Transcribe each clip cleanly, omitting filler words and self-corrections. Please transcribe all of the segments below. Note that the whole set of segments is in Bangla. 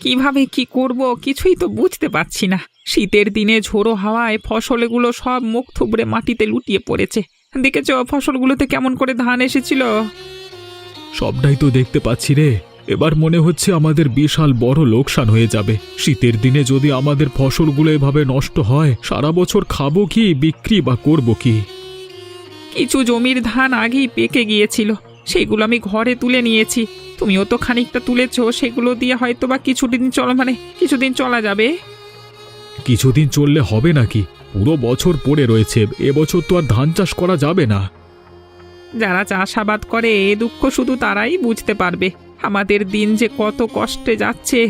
কিভাবে কি করব কিছুই তো বুঝতে পারছি না। শীতের দিনে ঝোড়ো হাওয়ায় ফসলগুলো সব মুখ থুবড়ে মাটিতে লুটিয়ে পড়েছে। দেখেছো ফসলগুলোতে কেমন করে ধান এসেছিল? সবটাই তো দেখতে পাচ্ছি রে। এবার মনে হচ্ছে আমাদের বিশাল বড় লোকসান হয়ে যাবে। শীতের দিনে যদি আমাদের ফসলগুলো এভাবে নষ্ট হয়, সারা বছর খাবো কি, বিক্রি বা করব কি? কিছু জমির ধান আগেই পেকে গিয়েছিল, সেগুলো আমি ঘরে তুলে নিয়েছি। তুমিও তো খানিকটা তুলেছো, সেগুলো দিয়ে হয়তো বা কিছুদিন চলা যাবে। কিছুদিন চললে হবে নাকি? পুরো বছর পড়ে রয়েছে, এবছর তো আর ধান চাষ করা যাবে না। যারা চাষাবাদ করে এ দুঃখ শুধু তারাই বুঝতে পারবে। আমাদের দিন যে কত কষ্টে যাচ্ছে।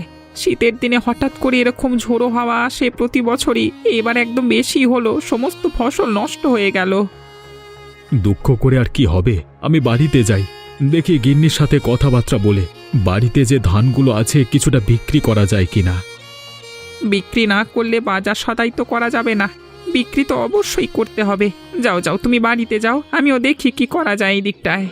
শীতের দিনে হঠাৎ করে এরকম ঝোড়ো হাওয়া আসে প্রতি বছরই, এবার একদম বেশি হলো, সমস্ত ফসল নষ্ট হয়ে গেল। দুঃখ করে আর কি হবে? আমি বাড়িতে যাই, দেখি গিন্নির সাথে কথাবার্তা বলে বাড়িতে যে ধানগুলো আছে কিছুটা বিক্রি করা যায় কিনা। বিক্রি না করলে বাজার সদাই তো করা যাবে না, বিক্রি তো অবশ্যই করতে হবে। যাও যাও, তুমি বাড়িতে যাও, আমিও দেখি কি করা যায় এই দিকটায়।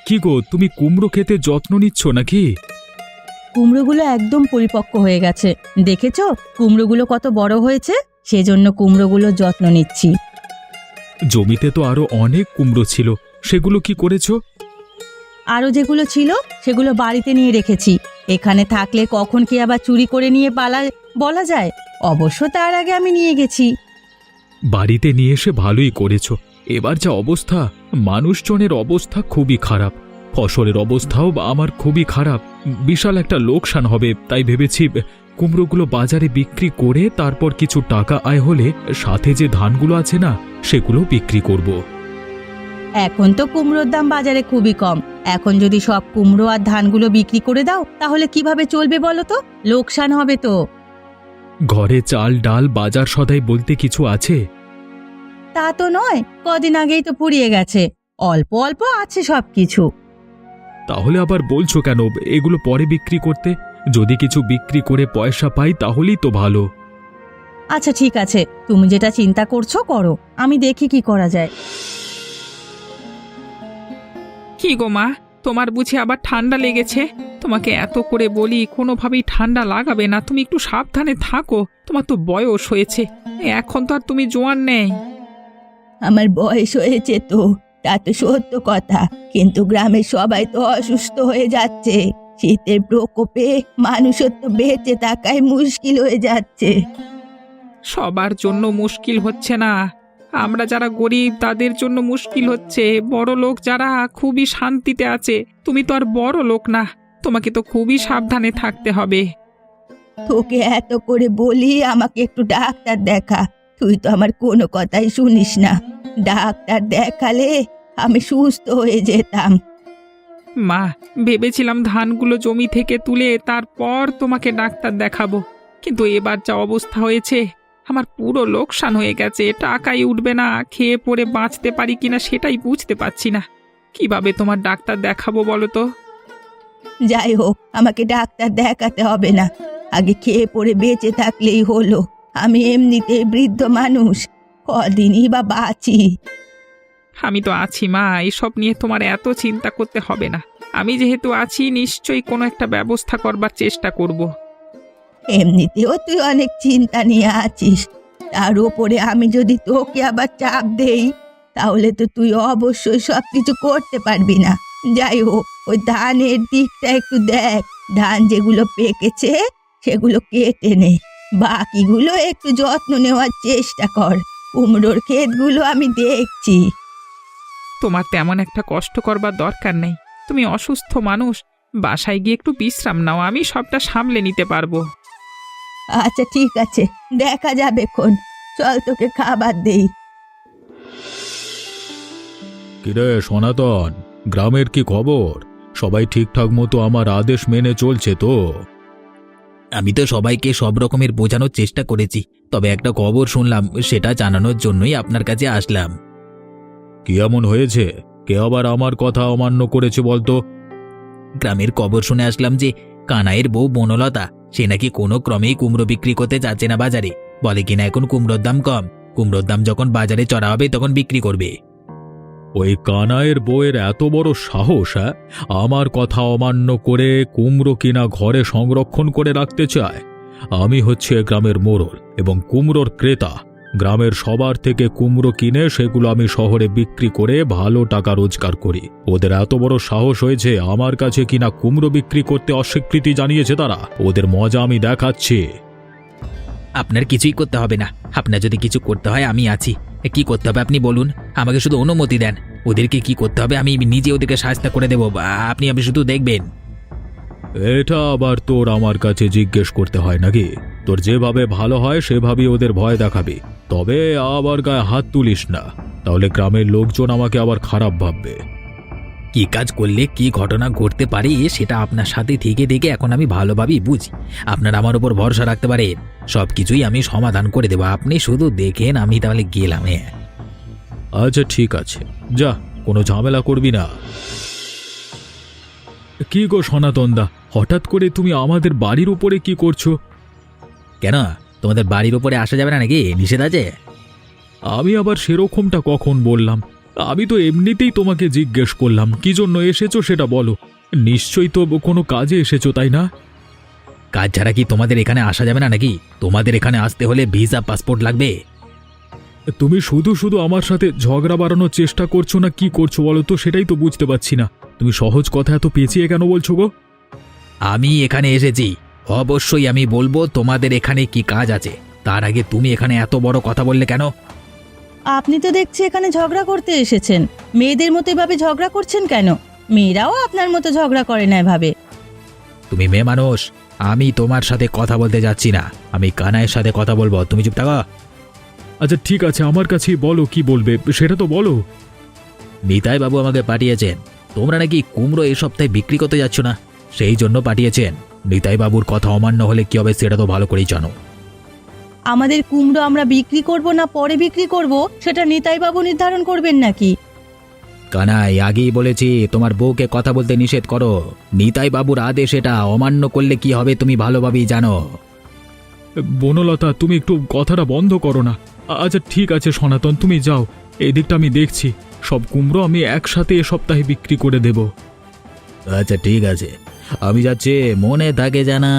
কি গো, তুমি কুমড়ো খেতে যত্ন নিচ্ছ নাকি? কুমড়োগুলো একদম পরিপক্ক হয়ে গেছে, দেখেছো কুমড়োগুলো কত বড় হয়েছে, সেজন্য কুমড়োগুলোর যত্ন নিচ্ছি। জমিতে তো আরো অনেক কুমড়ো ছিল, সেগুলো কি করেছো? আরও যেগুলো ছিল সেগুলো বাড়িতে নিয়ে রেখেছি। এখানে থাকলে কখন কি আবার চুরি করে নিয়ে বলা যায়। অবশ্য তার আগে আমি নিয়ে গেছি। বাড়িতে নিয়ে এসে ভালোই করেছো। এবার যা অবস্থা, মানুষজনের অবস্থা খুবই খারাপ, ফসলের অবস্থাও আমার খুবই খারাপ, বিশাল একটা লোকসান হবে। তাই ভেবেছি কুমড়োগুলো বাজারে বিক্রি করে তারপর কিছু টাকা আয় হলে সাথে যে ধানগুলো আছে না, সেগুলো বিক্রি করব। এখন তো কুমড়োর দাম বাজারে খুবই কম। এখন যদি সব কুমড়ো আর ধানগুলো বিক্রি করে দাও তাহলে কিভাবে চলবে বলো তো? লোকসান হবে তো। ঘরে চাল ডাল বাজার সদাই বলতে কিছু আছে? তা তো নয়, কদিন আগেই তো ফুরিয়ে গেছে। অল্প অল্প আছে সব কিছু। তাহলে আবার বলছো কেন এগুলো পরে বিক্রি করতে? যদি কিছু বিক্রি করে পয়সা পাই তাহলেই তো ভালো। আচ্ছা ঠিক আছে, তুমি যেটা চিন্তা করছো করো, আমি দেখি কি করা যায়। কি গো মা, তোমার বুঝি আবার ঠান্ডা লেগেছে? তোমাকে এত করে বলি কোনোভাবেই ঠান্ডা লাগাবে না, তুমি একটু সাবধানে থাকো। তোমার তো বয়স হয়েছে, এখন তো আর তুমি জোয়ান নেই। আমার বয়স হয়েছে তো, তা তো সত্য কথা, কিন্তু গ্রামের সবাই তো অসুস্থ হয়ে যাচ্ছে। শীতের প্রকোপে মানুষের তো বেঁচে থাকাই মুশকিল হয়ে যাচ্ছে। সবার জন্য মুশকিল হচ্ছে না, আমরা যারা গরিব তাদের জন্য মুশকিল হচ্ছে। বড় লোক যারা খুবই শান্তিতে আছে, তুমি তো আর বড় লোক না, তোমাকে তো খুবই সাবধানে থাকতে হবে। তোকে এত করে বলি আমাকে একটু ডাক্তার দেখা, তুই তো আমার কোনো কথাই শুনিস না। ডাক্তার দেখালে আমি সুস্থ হয়ে যেতাম। মা, ভেবেছিলাম ধানগুলো জমি থেকে তুলে তারপর তোমাকে ডাক্তার দেখাবো, কিন্তু এবার যা অবস্থা হয়েছে, আমার পুরো লোকসান হয়ে গেছে। টাকাই উঠবে না, খেয়ে পড়ে বাঁচতে পারি কিনা সেটাই বুঝতে পারছি না। কিভাবে তোমার ডাক্তার দেখাবো বলো তো? যাই হোক, আমাকে ডাক্তার দেখাতে হবে না, আগে খেয়ে পড়ে বেঁচে থাকলেই হলো। আমি এমনিতেই বৃদ্ধ মানুষ, কদিনই বা বাঁচি। আমি তো আছি মা, এসব নিয়ে তোমার এত চিন্তা করতে হবে না। আমি যেহেতু আছি, নিশ্চয়ই কোনো একটা ব্যবস্থা করবার চেষ্টা করব। এমনিতেও তুই অনেক চিন্তা নিয়ে আছিস, তার উপরে আমি যদি তোকে আবার চাপ দেই তাহলে তো তুই অবশ্যই সবকিছু করতে পারবি না। যাই হোক, ওই ধানের দিকটা একটু দেখ, ধান যেগুলো পেকেছে সেগুলো কেটে নে, বাকিগুলো একটু যত্ন নেওয়ার চেষ্টা কর। কুমড়োর ক্ষেতগুলো আমি দেখছি। তোমার তেমন একটা কষ্ট করবার দরকার নেই, তুমি অসুস্থ মানুষ, বাসায় গিয়ে একটু বিশ্রাম নাও, আমি সবটা সামলে নিতে পারবো। আচ্ছা ঠিক আছে, দেখা যাবে খন, চল তোকে খাবার দেই। কিরে সনাতন, গ্রামের কি খবর? সবাই ঠিকঠাক মতো আমার আদেশ মেনে চলছে তো? আমি তো সবাইকে সব রকমের বোঝানোর চেষ্টা করেছি, তবে একটা খবর শুনলাম, সেটা জানানোর জন্যই আপনার কাছে আসলাম। কি এমন হয়েছে? কে আবার আমার কথা অমান্য করেছে বলতো? গ্রামের খবর শুনে আসলাম যে কানাইয়ের বউ বনলতা, সে নাকি কোনো ক্রমেই কুমড়ো বিক্রি করতে যাচ্ছে না বাজারে। বলে কিনা এখন কুমড়োর দাম কম, কুমড়োর দাম যখন বাজারে চড়া হবে তখন বিক্রি করবে। ওই কানাইয়ের বউয়ের এত বড় সাহস, হ্যাঁ? আমার কথা অমান্য করে কুমড়ো কিনা ঘরে সংরক্ষণ করে রাখতে চায়। আমি হচ্ছে এ গ্রামের মোড়ল এবং কুমড়োর ক্রেতা। গ্রামের সবার থেকে কুমড়ো কিনে সেগুলো আমি শহরে বিক্রি করে ভালো টাকা রোজগার করি। ওদের এত বড় সাহস হয়েছে আমার কাছে কিনা কুমড়ো বিক্রি করতে অস্বীকৃতি জানিয়েছে তারা। ওদের মজা আমি দেখাচ্ছি। আপনার কিছুই করতে হবে না। আপনার যদি কিছু করতে হয় আমি আছি। কি করতে হবে আপনি বলুন, আমাকে শুধু অনুমতি দেন। ওদেরকে কি করতে হবে আমি নিজে ওদেরকে সাহায্য করে দেবো। আপনি শুধু দেখবেন। এটা আবার তোর আমার কাছে জিজ্ঞেস করতে হয় নাকি? তোর যেভাবে ভালো হয় সেভাবেই ওদের ভয় দেখাবি। তবে আবার গায়ে হাত তুলিস না, তাহলে গ্রামের লোকজন আমাকে আবার খারাপ ভাববে। কি কাজ করলে কি ঘটনা ঘটতে পারে সেটা আপনার সাথে থেকে থেকে এখন আমি ভালোভাবেই বুঝি। আপনার আমার উপর ভরসা রাখতে পারেন, সব কিছুই আমি সমাধান করে দেবো। আপনি শুধু দেখেন। আমি তাহলে গেলাম। আচ্ছা ঠিক আছে, যা, কোনো ঝামেলা করবি না। কি গো সনাতনদা, হঠাৎ করে তুমি আমাদের বাড়ির উপরে কি করছো? কেন, তোমাদের বাড়ির উপরে আসা যাবে না নাকি? নিষেধ আছে? আমি আবার সেরকমটা কখন বললাম? আমি তো এমনিতেই তোমাকে জিজ্ঞেস করলাম কি জন্য এসেছো সেটা বলো। নিশ্চয়ই তো কোনো কাজে এসেছো, তাই না? কাজ ছাড়া কি তোমাদের এখানে আসা যাবে না নাকি? তোমাদের এখানে আসতে হলে ভিসা পাসপোর্ট লাগবে। তুমি শুধু শুধু আমার সাথে ঝগড়া বাড়ানোর চেষ্টা করছো না কি করছো বলো তো, সেটাই তো বুঝতে পারছি না। তুমি সহজ কথা এত পেঁচিয়ে কেন বলছো গো? আমি এখানে এসেছি, অবশ্যই আমি বলবো তোমাদের এখানে কি কাজ আছে। তার আগে তুমি এখানে এত বড় কথা বললে কেন? আপনি তো দেখছি এখানে ঝগড়া করতে এসেছেন। মেয়েদের মতো এভাবে ঝগড়া করছেন কেন? মেয়েরাও আপনার মতো ঝগড়া করে না এভাবে। তুমি মেয়ে মানুষ, আমি তোমার সাথে কথা বলতে যাচ্ছি না। আমি কানাইয়ের সাথে কথা বলবো, তুমি চুপ থাকো। আচ্ছা ঠিক আছে, আমার কাছেই বলো, কি বলবে সেটা তো বলো। নিতাই বাবু আমাকে পাঠিয়েছেন। তোমরা নাকি কুমড়ো এই সপ্তাহে বিক্রি করতে যাচ্ছ না, সেই জন্য পাঠিয়েছেন। নিতাই বাবুর কথা অমান্য হলে কি হবে সেটা তো ভালো করেই জানো। আমাদের কুমড়ো আমরা বিক্রি করব না পরে বিক্রি করব সেটা নিতাই বাবু নির্ধারণ করবেন নাকি? কানাই, আগেই বলেছি তোমার বউকে কথা বলতে নিষেধ করো। নিতাই বাবুর আদেশ, এটা অমান্য করলে কি হবে তুমি ভালোভাবেই জানো। বনলতা, তুমি একটু কথাটা বন্ধ করো না। আচ্ছা ঠিক আছে সনাতন, তুমি যাও, এই দিকটা আমি দেখছি। সব কুমড়ো আমি একসাথে এ সপ্তাহে বিক্রি করে দেব। আচ্ছা ঠিক আছে, আমি যাচ্ছি, মনে থাকে জানা।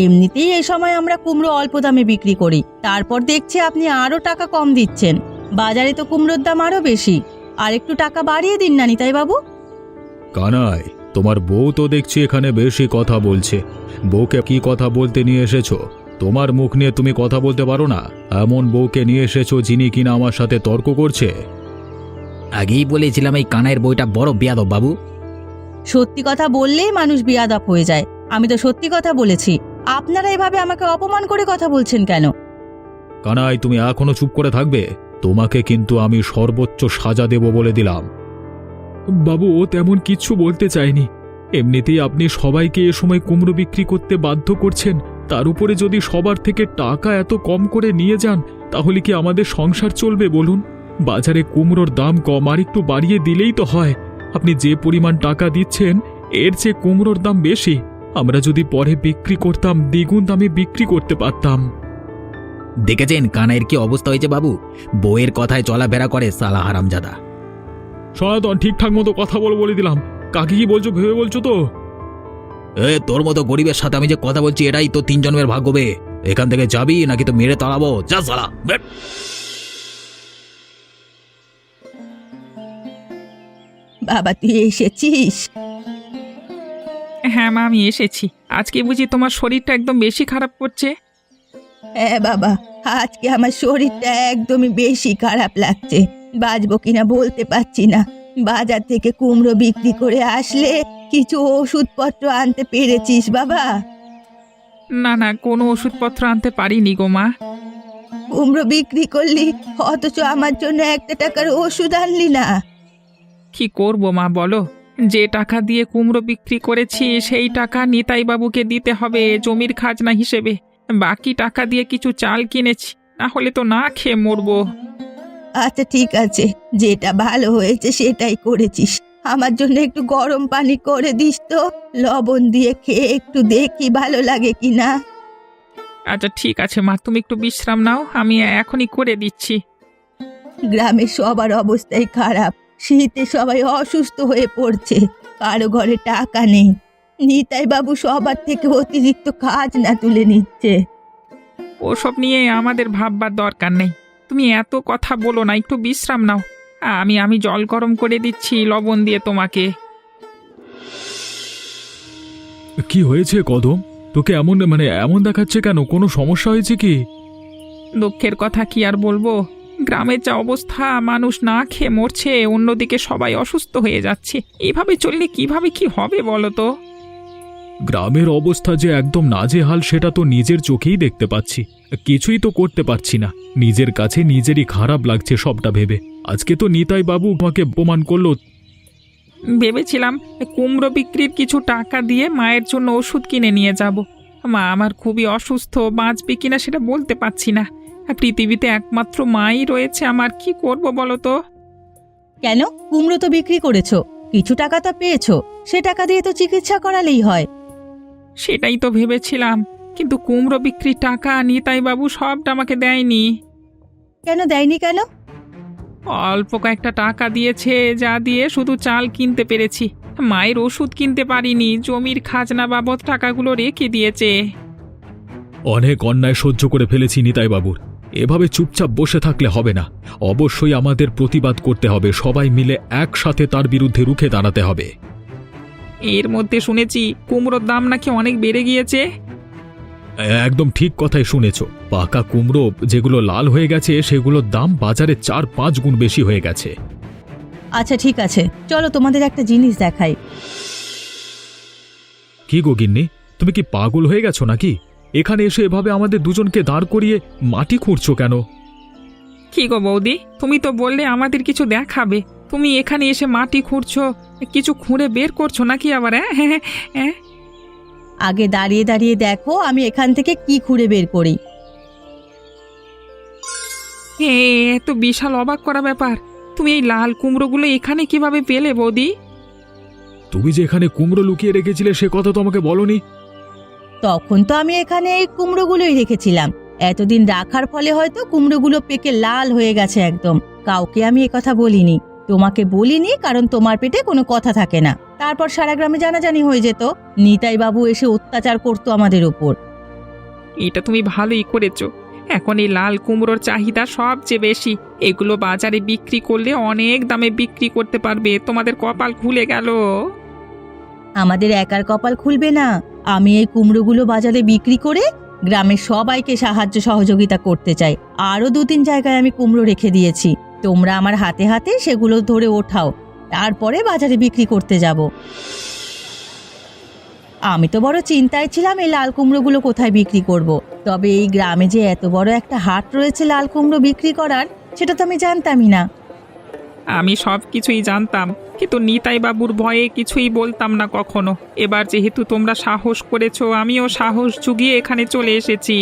এমনিতেই এই সময় আমরা কুমড়ো অল্প দামে বিক্রি করি, তারপর দেখছি আপনি আরো টাকা কম দিচ্ছেন। বাজারে তো কুমড়োর দাম আরো বেশি। আর একটু টাকা বাড়িয়ে দিন না নিতাই বাবু। কানাই, তোমার বউ তো দেখছি এখানে বেশি কথা বলছে। বউকে কি কথা বলতে নিয়ে এসেছো? তোমার মুখ নিয়ে তুমি কথা বলতে পারো না? এমন বউকে নিয়ে এসেছো যিনি কিনা আমার সাথে তর্ক করছে। আগেই বলেছিলাম এই কানাইয়ের বইটা বড় বেয়াদব বাবু। সত্যি কথা বললেই মানুষ বিয়াদব হয়ে যায়। আমি তো সত্যি কথা বলেছি। আপনারা এভাবে আমাকে অপমান করে কথা বলছেন কেন? কানাই, তুমি এখনো চুপ করে থাকবে? তোমাকে কিন্তু আমি সর্বোচ্চ সাজা দেব বলে দিলাম। বাবু, ও তেমন কিচ্ছু বলতে চায়নি। এমনিতেই আপনি সবাইকে এ সময় কুমড়ো বিক্রি করতে বাধ্য করছেন, তার উপরে যদি সবার থেকে টাকা এত কম করে নিয়ে যান তাহলে কি আমাদের সংসার চলবে বলুন? বাজারে কুমড়োর দাম কম, আর একটু বাড়িয়ে দিলেই তো হয়। আপনি যে পরিমাণ টাকা দিচ্ছেন এর চেয়ে কুমড়োর দাম বেশি। আমরা যদি পরে বিক্রি করতাম দ্বিগুণ দামে বিক্রি করতে পারতাম। দেখেছেন কানাইয়ের কি অবস্থা হয়েছে বাবু? বউয়ের কথায় চলাফেরা করে সালা হারামজাদা। সনাতন, ঠিকঠাক মতো কথা বলে দিলাম। কাকে কি বলছো ভেবে বলছো তো? তোর মতো গরিবের সাথে আমি যে কথা বলছি এটাই তো 3 জন্মের ভাগ্য বে। এখান থেকে যাবি নাকি তো মেরে তাড়াবো, যা সালা। বাবা, তুই এসেছিস? হ্যাঁ মা, আমি এসেছি। আজকে বুঝি তোমার শরীরটা একদম বেশি খারাপ করছে? হ্যাঁ বাবা, আজকে আমার শরীরটা একদমই বেশি খারাপ লাগছে। বাঁচবো কিনা বলতে পারছি না। বাজার থেকে কুমড়ো বিক্রি করে আসলে কিছু ওষুধপত্র আনতে পেরেছিস বাবা? না না, কোনো ওষুধপত্র আনতে পারিনি গো মা। কুমড়ো বিক্রি করলি অথচ আমার জন্য 1 টাকার ওষুধ আনলি না। কি করব মা বলো? যে টাকা দিয়ে কুমড়ো বিক্রি করেছি সেই টাকা নিতাই বাবুকে দিতে হবে জমির খাজনা হিসেবে। বাকি টাকা দিয়ে কিছু চাল কিনেছি, না হলে তো না খেয়ে মরবো। আচ্ছা ঠিক আছে, যেটা ভালো হয়েছে সেটাই করেছিস। আমার জন্য একটু গরম পানি করে দিস তো, লবণ দিয়ে খেয়ে একটু দেখি ভালো লাগে কিনা। আচ্ছা ঠিক আছে মা, তুমি একটু বিশ্রাম নাও, আমি এখনই করে দিচ্ছি। গ্রামের সবার অবস্থাই খারাপ, শীতে সবাই অসুস্থ হয়ে পড়ছে, কারো ঘরে টাকা নেই। নিতাই বাবু সবার থেকে অতিরিক্ত কাজ না তুলে নিচ্ছে। ওসব নিয়ে আমাদের ভাববার দরকার নেই, তুমি এত কথা বলো না, একটু বিশ্রাম নাও। আমি জল গরম করে দিচ্ছি লবণ দিয়ে তোমাকে। কি হয়েছে কদম? তোকে এমন দেখাচ্ছে কেন? কোনো সমস্যা হয়েছে কি? দুঃখের কথা কি আর বলবো, গ্রামের যা অবস্থা, মানুষ না খেয়ে মরছে, অন্যদিকে সবাই অসুস্থ হয়ে যাচ্ছে। এভাবে চললে কিভাবে কি হবে বলো তো? গ্রামের অবস্থা যে একদম নাজেহাল সেটা তো নিজের চোখেই দেখতে পাচ্ছি। কিছুই তো করতে পারছি না, নিজের কাছে নিজেরই খারাপ লাগছে সবটা ভেবে। আজকে তো নিতাই বাবু আমাকে প্রমাণ করলো। ভেবেছিলাম কুমড়ো বিক্রির কিছু টাকা দিয়ে মায়ের জন্য ওষুধ কিনে নিয়ে যাব। মা আমার খুবই অসুস্থ, বাঁচবে কিনা সেটা বলতে পারছি না। পৃথিবীতে একমাত্র মাই রয়েছে আমার, কি করব বলো তো? কেন, কুমড়ো তো বিক্রি করেছো, কিছু টাকা তো পেয়েছো, সে টাকা দিয়ে তো চিকিৎসা করালেই হয়। সেটাই তো ভেবেছিলাম, কিন্তু কুমড়ো বিক্রির টাকা নিতাই বাবু সবটা আমাকে দেয়নি। কেন দেয়নি কেন? অল্প কয়েকটা টাকা দিয়েছে, যা দিয়ে শুধু চাল কিনতে পেরেছি, মায়ের ওষুধ কিনতে পারিনি। জমির খাজনা বাবদ টাকাগুলো রেখে দিয়েছে। অনেক অন্যায় সহ্য করে ফেলেছি নিতাই বাবুর, এভাবে চুপচাপ বসে থাকলে হবে না। অবশ্যই আমাদের প্রতিবাদ করতে হবে, সবাই মিলে একসাথে তার বিরুদ্ধে রুখে দাঁড়াতে হবে। এর মধ্যে শুনেছি কুমড়োর দাম নাকি অনেক বেড়ে গিয়েছে। একদম ঠিক কথাই শুনেছ। পাকা কুমড়ো যেগুলো লাল হয়ে গেছে সেগুলোর দাম বাজারে 4-5 গুণ বেশি হয়ে গেছে। আচ্ছা ঠিক আছে, চলো তোমাদের একটা জিনিস দেখাই। কি গো গিন্নি, তুমি কি পাগল হয়ে গেছো নাকি? এখানে এসে এভাবে আমাদের দুজনকে দাঁড় করিয়ে মাটি খুঁড়ছো কেন? কি গো বৌদি, তুমি তো বললে আমাদের কিছু দেখাবে, তুমি এখানে এসে মাটি খুঁড়ছো, কিছু খুঁড়ে বের করছো নাকি আবার? হ্যাঁ হ্যাঁ। আগে দাঁড়িয়ে দাঁড়িয়ে দেখো আমি এখান থেকে কি খুঁড়ে বের করি। এ তো বিশাল অবাক করা ব্যাপার, তুমি এই লাল কুমড়োগুলো এখানে কিভাবে পেলে বৌদি? তুমি যে এখানে কুমড়ো লুকিয়ে রেখেছিলে সে কথা তো আমাকে বলনি। তখন তো আমি এখানে এই কুমড়োগুলোই রেখেছিলাম, এতদিন রাখার ফলে হয়তো কুমড়োগুলো পেকে লাল হয়ে গেছে একদম। কাউকে আমি কথা বলিনি, তোমাকে বলিনি কারণ তোমার পেটে কোনো কথা থাকে না। তারপর সারা গ্রামে জানাজানি হয়ে যেত, নিতাই বাবু এসে অত্যাচার করতো আমাদের উপর। এটা তুমি ভালোই করেছো, এখন এই লাল কুমড়োর চাহিদা সবচেয়ে বেশি, এগুলো বাজারে বিক্রি করলে অনেক দামে বিক্রি করতে পারবে, তোমাদের কপাল খুলে গেল। আমাদের একার কপাল খুলবে না, আমি এই কুমড়োগুলো বাজারে বিক্রি করে গ্রামের সবাইকে সাহায্য সহযোগিতা করতে চাই। আরও 2-3 জায়গায় আমি কুমড়ো রেখে দিয়েছি, তোমরা আমার হাতে হাতে সেগুলো ধরে ওঠাও, তারপরে বাজারে বিক্রি করতে যাব। আমি তো বড় চিন্তায় ছিলাম এই লাল কুমড়োগুলো কোথায় বিক্রি করব। তবে এই গ্রামে যে এত বড় একটা হাট রয়েছে লাল কুমড়ো বিক্রি করার, সেটা তো আমি জানতামই না। আমি সব কিছুই জানতাম, কিন্তু নিতাই বাবুর ভয়ে কিছুই বলতাম না কখনো। এবার যেহেতু তোমরা সাহস করেছো, আমিও সাহস জুগিয়ে এখানে চলে এসেছি।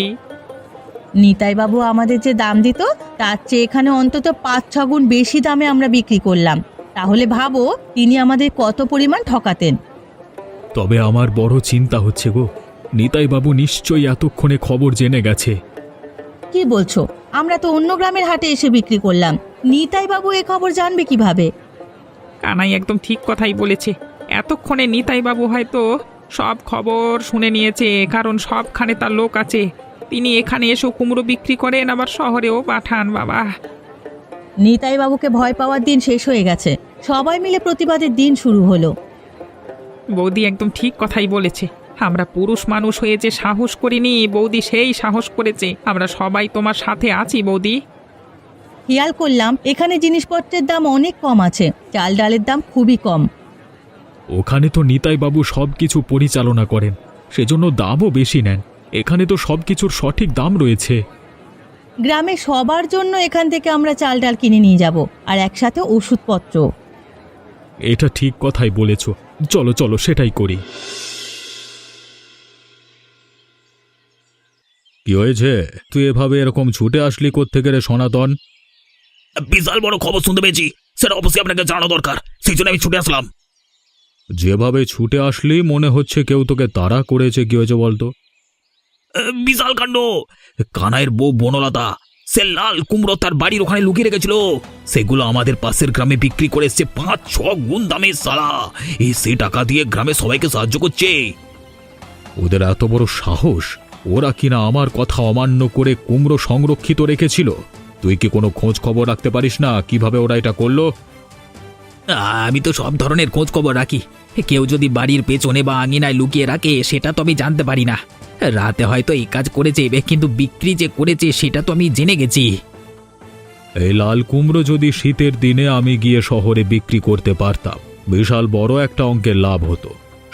নিতাই বাবু আমাদের যে দাম দিত তার চেয়ে এখানে অন্তত 5-6 গুণ বেশি দামে আমরা বিক্রি করলাম, তাহলে ভাবো তিনি আমাদের কত পরিমাণ ঠকাতেন। তবে আমার বড় চিন্তা হচ্ছে গো, নিতাই বাবু নিশ্চয়ই এতক্ষণে খবর জেনে গেছে। কি বলছো? আমরা তো অন্য গ্রামের হাটে এসে বিক্রি করলাম, নিতাই বাবু এ খবর জানবে কিভাবে? কানাই একদম ঠিক কথাই বলেছে, এতক্ষণে নিতাই বাবু হয়তো সব খবর শুনে নিয়েছে, কারণ সবখানে তার লোক আছে। তিনি এখানে এসেও কুমড়ো বিক্রি করেন, আবার শহরেও পাঠান। বাবা, নিতাই বাবুকে ভয় পাওয়ার দিন শেষ হয়ে গেছে, সবাই মিলে প্রতিবাদের দিন শুরু হলো। বৌদি একদম ঠিক কথাই বলেছে, আমরা পুরুষ মানুষ হয়ে যে সাহস করিনি, বৌদি সেই সাহস করেছে। আমরা সবাই তোমার সাথে আছি বৌদি। খেয়াল করলাম এখানে জিনিসপত্রের দাম অনেক কম আছে, চাল ডালের দাম খুবই কম। ওখানে তো নিতাই বাবু সবকিছু পরিচালনা করেন, সেজন্য দামও বেশি নেন। এখানে তো সবকিছুর সঠিক দাম রয়েছে। গ্রামে সবার জন্য এখান থেকে আমরা চাল ডাল কিনে নিয়ে যাব, আর একসাথে ওষুধপত্র। এটা ঠিক কথাই বলেছ, চলো চলো সেটাই করি। কি হয়েছে? তুই এভাবে এরকম ছুটে আসলি কোত্থেকে রে সনাতন? বিশাল বড় খবর শুনতে পেয়েছি, সেটা অবশ্যই আপনাকে জানানো দরকার, সেই জন্য আমি ছুটে আসলাম। যেভাবে ছুটে আসলি মনে হচ্ছে কেউ তোকে তাড়া করেছে। কি হয়েছে বলতো? বিশাল কাণ্ড! কানাইয়ের বউ বনলতা সে লাল কুমড়ো তার বাড়ির ওখানে লুকিয়ে রেখেছিল। সেগুলো আমাদের পাশের গ্রামে বিক্রি করে এসছে ৫-৬ গুণ দামে। সালা সে টাকা দিয়ে গ্রামে সবাইকে সাহায্য করছে। ওদের এত বড় সাহস! ওরা কিনা আমার কথা অমান্য করে কুমড়ো সংরক্ষিত রেখেছিল। তুই কি কোনো খোঁজ খবর রাখতে পারিস না কিভাবে ওরা এটা করলো? আমি তো সব ধরনের খোঁজ খবর রাখি। কেউ যদি বাড়ির পেছনে বা আঙিনায় লুকিয়ে রাখে সেটা তো আমি জানতে পারি না। রাতে হয়তো এই কাজ করেছে, কিন্তু বিক্রি যে করেছে সেটা তো আমি জেনে গেছি। এই লাল কুমড়ো যদি শীতের দিনে আমি গিয়ে শহরে বিক্রি করতে পারতাম, বিশাল বড় একটা অঙ্কের লাভ হতো।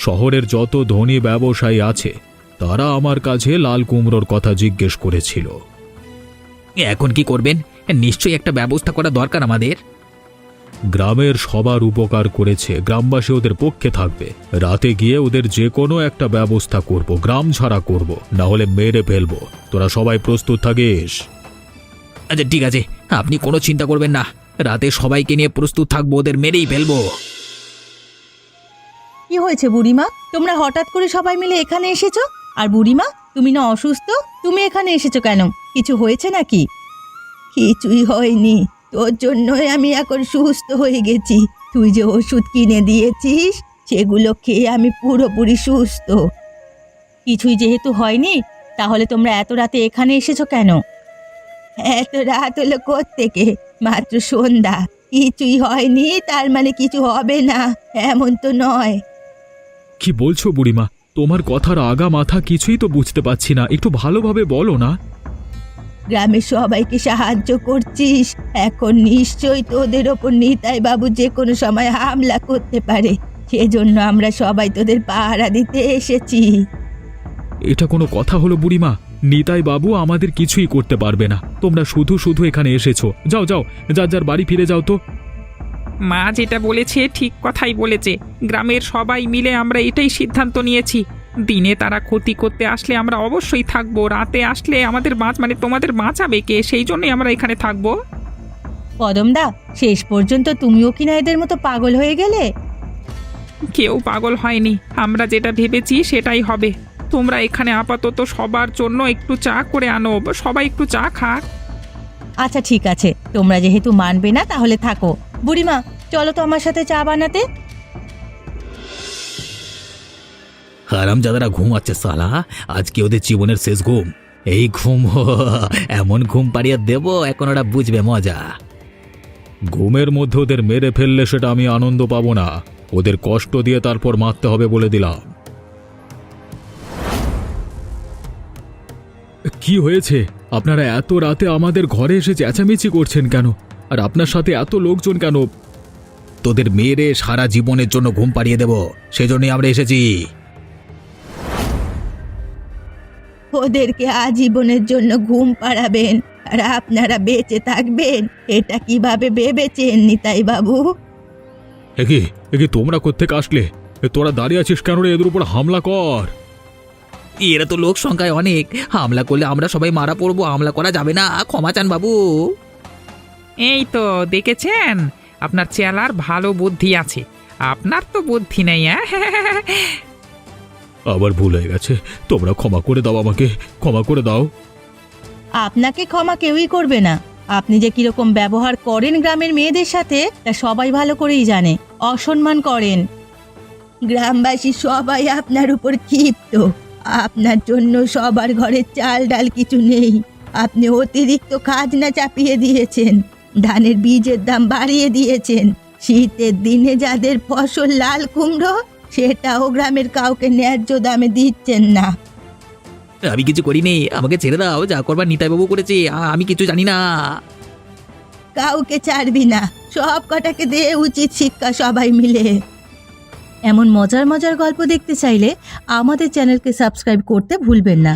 শহরের যত ধনী ব্যবসায়ী আছে তারা আমার কাছে লাল কুমড়োর কথা জিজ্ঞেস করেছিল। এখন কি করবেন? নিশ্চয়ই একটা ব্যবস্থা করা দরকার আমাদের। গ্রামের সবার উপকার করেছে, গ্রামবাসী ওদের পক্ষে থাকবে। রাতে গিয়ে ওদের যে কোনো একটা ব্যবস্থা করব, গ্রাম ছাড়া করব, না হলে মেরে ফেলবো। তোরা সবাই প্রস্তুত থাকিস। আচ্ছা ঠিক আছে, আপনি কোনো চিন্তা করবেন না। রাতে সবাইকে নিয়ে প্রস্তুত থাকবো, ওদের মেরেই ফেলবো। কি হয়েছে বুড়িমা? তোমরা হঠাৎ করে সবাই মিলে এখানে এসেছো? আর বুড়িমা, তুমি না অসুস্থ? তুমি এখানে এসেছো কেন? কিছু হয়েছে নাকি? কিছুই হয়নি, তোর জন্যই আমি এখন সুস্থ হয়ে গেছি। তুই যে ওষুধ কিনে দিয়েছিস সেগুলো খেয়ে আমি পুরোপুরি সুস্থ। কিছুই যেহেতু হয়নি, তাহলে তোমরা এত রাতে এখানে এসেছো কেন? এত রাত হলো কোত্থেকে? মাত্র সন্ধ্যা। কিছুই হয়নি তার মানে কিছু হবে না এমন তো নয়। কি বলছো বুড়িমা? তোমার কথার আগা মাথা কিছুই তো বুঝতে পারছি না, একটু ভালোভাবে বলো না। গ্রামের সবাইকে সাহায্য করছিস, এখন নিশ্চয়ই তোদের ওপর নিতাই বাবু যে কোনো সময় হামলা করতে পারে। সেজন্য আমরা সবাই তোদের পাহারা দিতে এসেছি। এটা কোনো কথা হলো বুড়িমা? নিতাই বাবু আমাদের কিছুই করতে পারবে না। তোমরা শুধু শুধু এখানে এসেছো। যাও যাও, যার যার বাড়ি ফিরে যাও তো। মা যেটা বলেছে ঠিক কথাই বলেছে। গ্রামের সবাই মিলে আমরা এটাই সিদ্ধান্ত নিয়েছি, দিনে তারা ক্ষতি করতে আসলে আমরা অবশ্যই থাকবো, রাতে আসলে আমাদের তোমাদের বাঁচাবে কে? সেই জন্যই আমরা এখানে থাকবো। কদমদা, শেষ পর্যন্ত তুমিও কিনা এদের মতো পাগল হয়ে গেলে? কেউ পাগল হয়নি, আমরা যেটা ভেবেছি সেটাই হবে। তোমরা এখানে আপাতত সবার জন্য একটু চা করে আনো, সবাই একটু চা খাক। আচ্ছা ঠিক আছে, তোমরা যেহেতু মানবে না তাহলে থাকো। বুড়িমা, চলো তো আমার সাথে চা বানাতে। হারামজাদারা ঘুমাচ্ছে সালা, আজকে ওদের জীবনের শেষ ঘুম। এই ঘুম এমন ঘুম পাড়িয়ে দেব এখন ওরা বুঝবে মজা। ঘুমের মধ্যে ওদের মেরে ফেললে সেটা আমি আনন্দ পাবো না। ওদের কষ্ট দিয়ে তারপর মারতে হবে বলে দিলাম। কি হয়েছে? আপনারা এত রাতে আমাদের ঘরে এসে চেঁচামেচি করছেন কেন? আর আপনার সাথে এত লোকজন কেন? তোদের মেরে সারা জীবনের জন্য ঘুম পাড়িয়ে দেব, সেজন্যই আমরা এসেছি। ওদেরকে আজীবনের জন্য ঘুম পাড়াবেন আর আপনারা বেঁচে থাকবেন, এটা কিভাবে ভেবেছেন নিতাই বাবু? একে একে তোমরা কোত্থেকে আসলে? তোরা দাঁড়িয়ে আছিস কেন রে? এদের উপর হামলা কর। এরা তো লোক সংখ্যায় অনেক, হামলা করলে আমরা সবাই মারা পড়বো। হামলা করা যাবে না, ক্ষমা চান বাবু। এই তো দেখেছেন, আপনার চেলার ভালো বুদ্ধি আছে, আপনার তো বুদ্ধি নেই। আবার ভুল হয়ে গেছে, তোমরা ক্ষমা করে দাও, আমাকে ক্ষমা করে দাও। আপনাকে ক্ষমা কেউই করবে না। আপনি যে কিরকম ব্যবহার করেন গ্রামের মেয়েদের সাথে তা সবাই ভালো করেই জানে। অসম্মান করেন। গ্রামবাসী সবাই আপনার উপর ক্ষিপ্ত। আপনার জন্য সবার ঘরে চাল ডাল কিছু নেই। আপনি অতিরিক্ত খাজনা চাপিয়ে দিয়েছেন, ধানের বীজের দাম বাড়িয়ে দিয়েছেন। শীতের দিনে যাদের ফসল লাল কুমড়ো সেটাও গ্রামের কাউকে ন্যায্য দামে দিচ্ছেন না। আমি কিছু করিনি, আমাকে ছেড়ে দাও। যা করবার নিতাইবাবু করেছে, আমি কিছু জানি না। কাউকে ছাড়বি না, সব কটাকে দিয়ে উচিত শিক্ষা সবাই মিলে। এমন মজার মজার গল্প দেখতে চাইলে আমাদের চ্যানেলকে সাবস্ক্রাইব করতে ভুলবেন না।